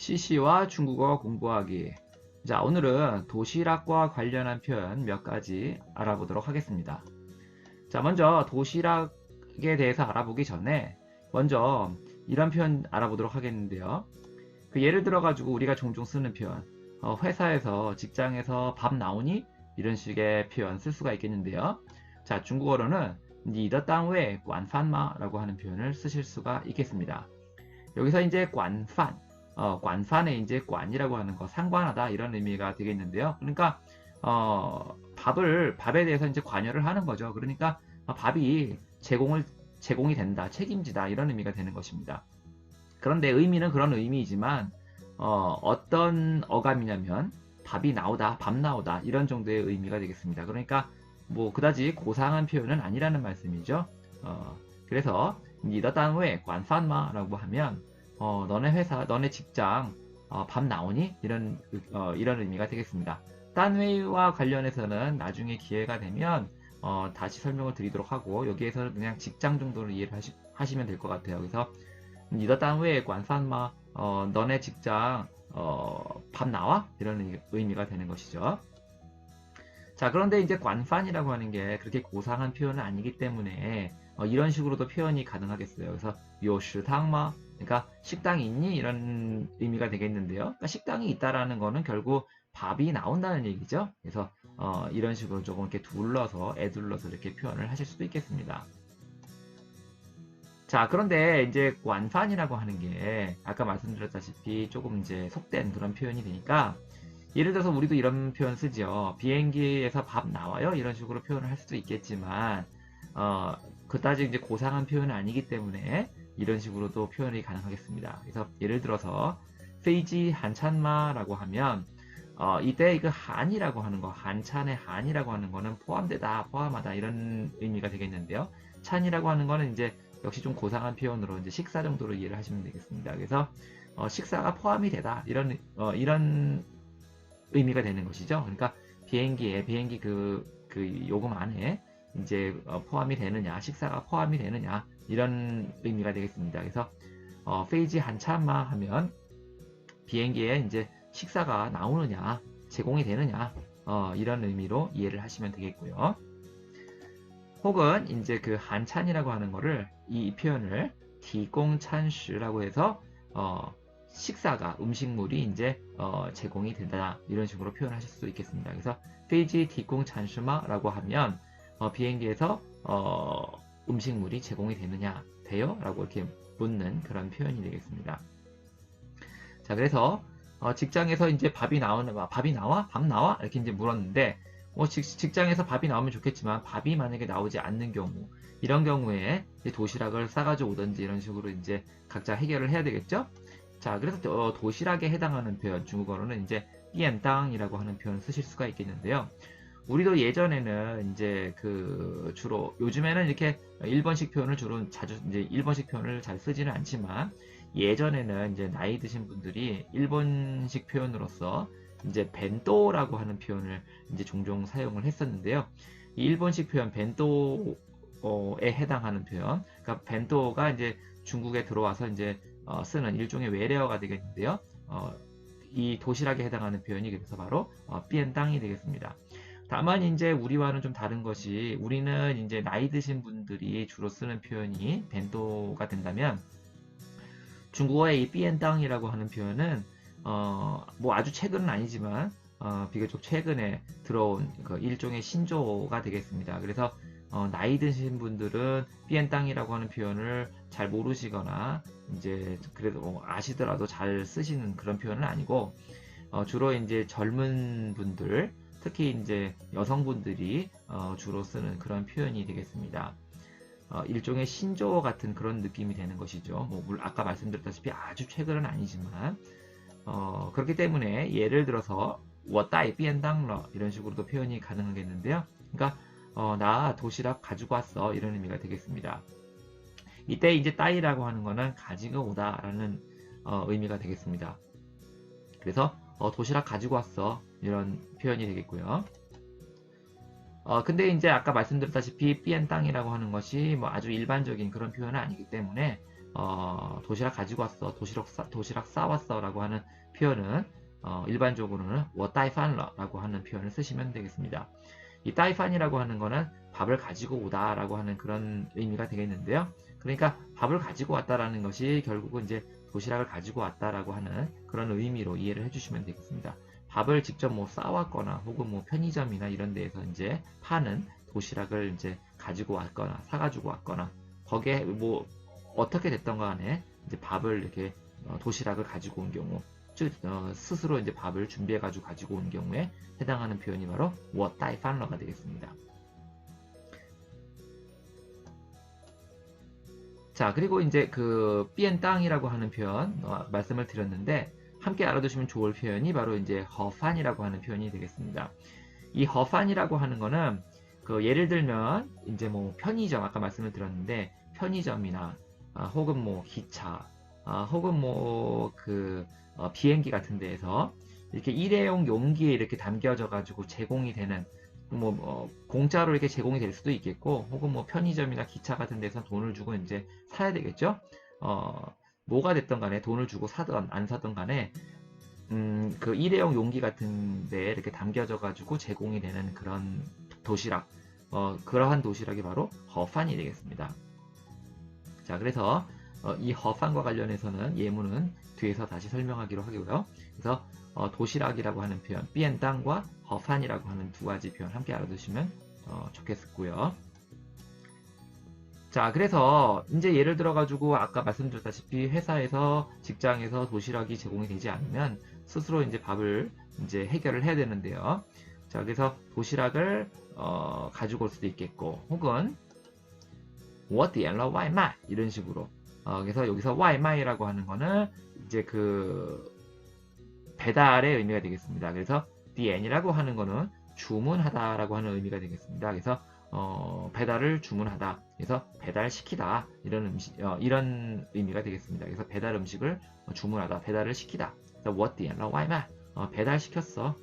CC와 중국어 공부하기. 자, 오늘은 도시락과 관련한 표현 몇 가지 알아보도록 하겠습니다. 자, 먼저 도시락에 대해서 알아보기 전에 먼저 이런 표현 알아보도록 하겠는데요. 예를 들어 가지고 우리가 종종 쓰는 표현, 회사에서 직장에서 밥 나오니? 이런 식의 표현 쓸 수가 있겠는데요. 자, 중국어로는 你的单位管饭吗? 라고 하는 표현을 쓰실 수가 있겠습니다. 여기서 이제 관판, 관판에 이제 관이라고 하는 거 상관하다 이런 의미가 되겠는데요. 그러니까 밥에 대해서 이제 관여를 하는 거죠. 그러니까 밥이 제공이 된다, 책임지다 이런 의미가 되는 것입니다. 그런데 의미는 그런 의미이지만 어떤 어감이냐면 밥이 나오다, 밥 나오다 이런 정도의 의미가 되겠습니다. 그러니까 뭐 그다지 고상한 표현은 아니라는 말씀이죠. 그래서 你的单位管饭吗?라고 하면 너네 회사, 너네 직장 밥 나오니? 이런 의미가 되겠습니다. 딴웨이와 관련해서는 나중에 기회가 되면 다시 설명을 드리도록 하고 여기에서는 그냥 직장 정도로 이해를 하시면 될 것 같아요. 그래서 你的单位管饭吗? 너네 직장 밥 나와? 이런 의미가 되는 것이죠. 자, 그런데 이제 관판이라고 하는 게 그렇게 고상한 표현은 아니기 때문에 이런 식으로도 표현이 가능하겠어요. 그래서 요식당마, 그러니까 식당이 있니? 이런 의미가 되겠는데요. 그러니까 식당이 있다라는 거는 결국 밥이 나온다는 얘기죠. 그래서 이런 식으로 조금 이렇게 애둘러서 이렇게 표현을 하실 수도 있겠습니다. 자, 그런데 이제 관판이라고 하는 게 아까 말씀드렸다시피 조금 이제 속된 그런 표현이 되니까 예를 들어서 우리도 이런 표현 쓰죠. 비행기에서 밥 나와요? 이런 식으로 표현을 할 수도 있겠지만, 그다지 이제 고상한 표현은 아니기 때문에 이런 식으로도 표현이 가능하겠습니다. 그래서 예를 들어서, 페이지 한찬마라고 하면, 이때 그 한이라고 하는 거, 한찬의 한이라고 하는 거는 포함되다, 포함하다 이런 의미가 되겠는데요. 찬이라고 하는 거는 이제 역시 좀 고상한 표현으로 이제 식사 정도로 이해를 하시면 되겠습니다. 그래서 식사가 포함이 되다 이런 의미가 되는 것이죠. 그러니까 비행기 그 요금 안에 이제 포함이 되느냐, 식사가 포함이 되느냐 이런 의미가 되겠습니다. 그래서 페이지 한참마 하면 비행기에 이제 식사가 나오느냐, 제공이 되느냐 이런 의미로 이해를 하시면 되겠고요. 혹은 이제 그 한찬이라고 하는 거를 이 표현을 디공찬시라고 해서 식사가 음식물이 이제 제공이 된다 이런 식으로 표현하실 수 있겠습니다. 그래서 페이지 디공 찬슈마라고 하면 비행기에서 음식물이 제공이 되느냐 돼요? 라고 이렇게 묻는 그런 표현이 되겠습니다. 자, 그래서 직장에서 이제 밥이 나와? 밥 나와? 이렇게 이제 물었는데 직장에서 밥이 나오면 좋겠지만 밥이 만약에 나오지 않는 경우 이런 경우에 도시락을 싸가지고 오든지 이런 식으로 이제 각자 해결을 해야 되겠죠? 자, 그래서 도시락에 해당하는 표현, 중국어로는 이제 삐엔땅이라고 하는 표현 쓰실 수가 있겠는데요. 우리도 예전에는 이제 주로 요즘에는 이렇게 일본식 표현을 주로 자주 이제 일본식 표현을 잘 쓰지는 않지만 예전에는 이제 나이 드신 분들이 일본식 표현으로서 이제 벤또라고 하는 표현을 이제 종종 사용을 했었는데요. 이 일본식 표현 벤또에 해당하는 표현, 그러니까 벤또가 이제 중국에 들어와서 이제 쓰는 일종의 외래어가 되겠는데요. 이 도시락에 해당하는 표현이 그래서 바로 삐엔땅이 되겠습니다. 다만 이제 우리와는 좀 다른 것이 우리는 이제 나이 드신 분들이 주로 쓰는 표현이 벤또가 된다면 중국어의 이 삐엔땅이라고 하는 표현은 뭐 아주 최근은 아니지만 비교적 최근에 들어온 그 일종의 신조어가 되겠습니다. 그래서 나이 드신 분들은 삐엔땅이라고 하는 표현을 잘 모르시거나 이제 그래도 뭐 아시더라도 잘 쓰시는 그런 표현은 아니고 주로 이제 젊은 분들 특히 이제 여성분들이 주로 쓰는 그런 표현이 되겠습니다. 일종의 신조어 같은 그런 느낌이 되는 것이죠. 뭐 아까 말씀드렸다시피 아주 최근은 아니지만 그렇기 때문에 예를 들어서 我带便当了 이런 식으로도 표현이 가능하겠는데요. 그러니까 나 도시락 가지고 왔어 이런 의미가 되겠습니다. 이때 이제 따이라고 하는 거는 가지고 오다라는 의미가 되겠습니다. 그래서 도시락 가지고 왔어 이런 표현이 되겠고요. 근데 이제 아까 말씀드렸다시피 삐엔땅이라고 하는 것이 뭐 아주 일반적인 그런 표현은 아니기 때문에 도시락 가지고 왔어, 도시락 싸왔어 라고 하는 표현은 일반적으로는 我带饭了 라고 하는 표현을 쓰시면 되겠습니다. 이 带饭이라고 하는 거는 밥을 가지고 오다 라고 하는 그런 의미가 되겠는데요. 그러니까 밥을 가지고 왔다라는 것이 결국은 이제 도시락을 가지고 왔다라고 하는 그런 의미로 이해를 해주시면 되겠습니다. 밥을 직접 뭐 싸왔거나 혹은 뭐 편의점이나 이런 데에서 이제 파는 도시락을 이제 가지고 왔거나 사가지고 왔거나 거기에 뭐 어떻게 됐던 간에 이제 밥을 이렇게 도시락을 가지고 온 경우 스스로 이제 밥을 준비해가지고 가지고 온 경우에 해당하는 표현이 바로 我带饭了가 되겠습니다. 자, 그리고 이제 그 비엔땅이라고 하는 표현 말씀을 드렸는데 함께 알아두시면 좋을 표현이 바로 이제 허판이라고 하는 표현이 되겠습니다. 이 허판이라고 하는 거는 그 예를 들면 이제 뭐 편의점 아까 말씀을 드렸는데 편의점이나 혹은 뭐 기차 혹은 뭐 그 비행기 같은 데에서 이렇게 일회용 용기에 이렇게 담겨져 가지고 제공이 되는 공짜로 이렇게 제공이 될 수도 있겠고, 혹은 뭐 편의점이나 기차 같은 데서 돈을 주고 이제 사야 되겠죠? 뭐가 됐던 간에 돈을 주고 사던, 안 사던 간에, 그 일회용 용기 같은 데에 이렇게 담겨져 가지고 제공이 되는 그런 도시락, 그러한 도시락이 바로 허판이 되겠습니다. 자, 그래서, 이 허판과 관련해서는 예문은 뒤에서 다시 설명하기로 하고요. 그래서, 도시락이라고 하는 표현, 비엔땅과 허판이라고 하는 두 가지 표현 함께 알아두시면 좋겠고요. 자, 그래서 이제 예를 들어가지고 아까 말씀드렸다시피 회사에서 직장에서 도시락이 제공이 되지 않으면 스스로 이제 밥을 이제 해결을 해야 되는데요. 자, 그래서 도시락을 가지고 올 수도 있겠고, 혹은 我点了外卖 이런 식으로. 그래서 여기서 外卖이라고 하는 거는 이제 그 배달의 의미가 되겠습니다. 그래서 디엔이라고 하는 거는 주문하다라고 하는 의미가 되겠습니다. 그래서 배달을 주문하다. 그래서 배달시키다 이런 이런 의미가 되겠습니다. 그래서 배달 음식을 주문하다, 배달을 시키다. 그래서 我点了外卖 배달시켰어.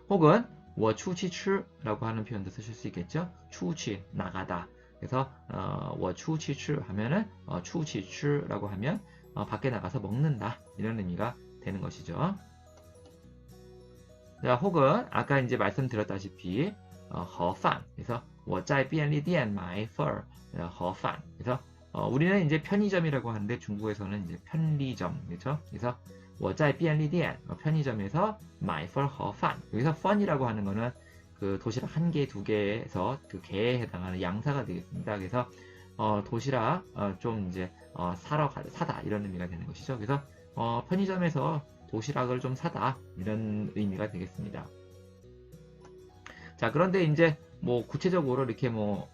혹은 我出去吃라고 하는 표현도 쓰실 수 있겠죠. 出去 나가다. 그래서 我出去吃 하면은 出去吃라고 하면 밖에 나가서 먹는다 이런 의미가 되는 것이죠. 자, 혹은 아까 이제 말씀드렸다시피 盒饭 그래서 我在便利店买份盒饭 그래서 우리는 이제 편의점이라고 하는데 중국에서는 이제 편리점 그렇죠? 그래서 我在便利店 편의점에서 买份盒饭 여기서 펀이라고 하는 거는 그 도시락 한 개, 두 개에서 그 개에 해당하는 양사가 되겠습니다. 그래서 도시락 좀 이제 사다 이런 의미가 되는 것이죠. 그래서 편의점에서 도시락을 좀 사다 이런 의미가 되겠습니다. 자, 그런데 이제 뭐 구체적으로 이렇게 뭐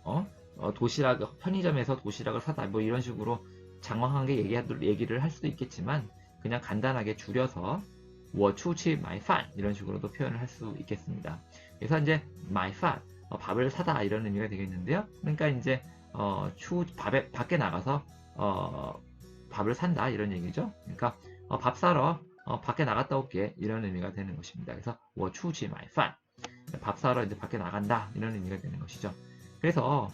도시락 편의점에서 도시락을 사다 뭐 이런 식으로 장황하게 얘기를 할 수도 있겠지만 그냥 간단하게 줄여서 我出去买饭 이런 식으로도 표현을 할 수 있겠습니다. 그래서 이제 买饭 밥을 사다 이런 의미가 되겠는데요. 그러니까 이제 밖에 나가서 밥을 산다 이런 얘기죠. 그러니까 밥 사러 밖에 나갔다 올게 이런 의미가 되는 것입니다. 그래서 我出去买饭 밥 사러 이제 밖에 나간다 이런 의미가 되는 것이죠. 그래서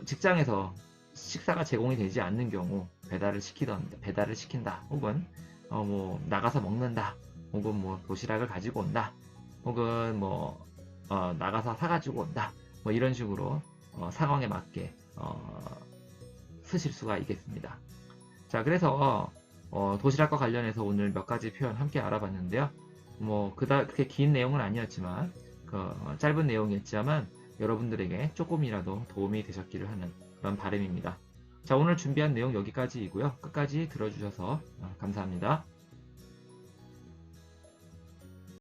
직장에서 식사가 제공이 되지 않는 경우 배달을 시킨다 혹은 뭐 나가서 먹는다 혹은 뭐 도시락을 가지고 온다 혹은 뭐 나가서 사가지고 온다 뭐 이런 식으로 상황에 맞게 쓰실 수가 있겠습니다. 자, 그래서 도시락과 관련해서 오늘 몇 가지 표현 함께 알아봤는데요. 뭐 그렇게 긴 내용은 아니었지만 짧은 내용이었지만 여러분들에게 조금이라도 도움이 되셨기를 하는 그런 바람입니다. 자, 오늘 준비한 내용 여기까지이고요. 끝까지 들어주셔서 감사합니다.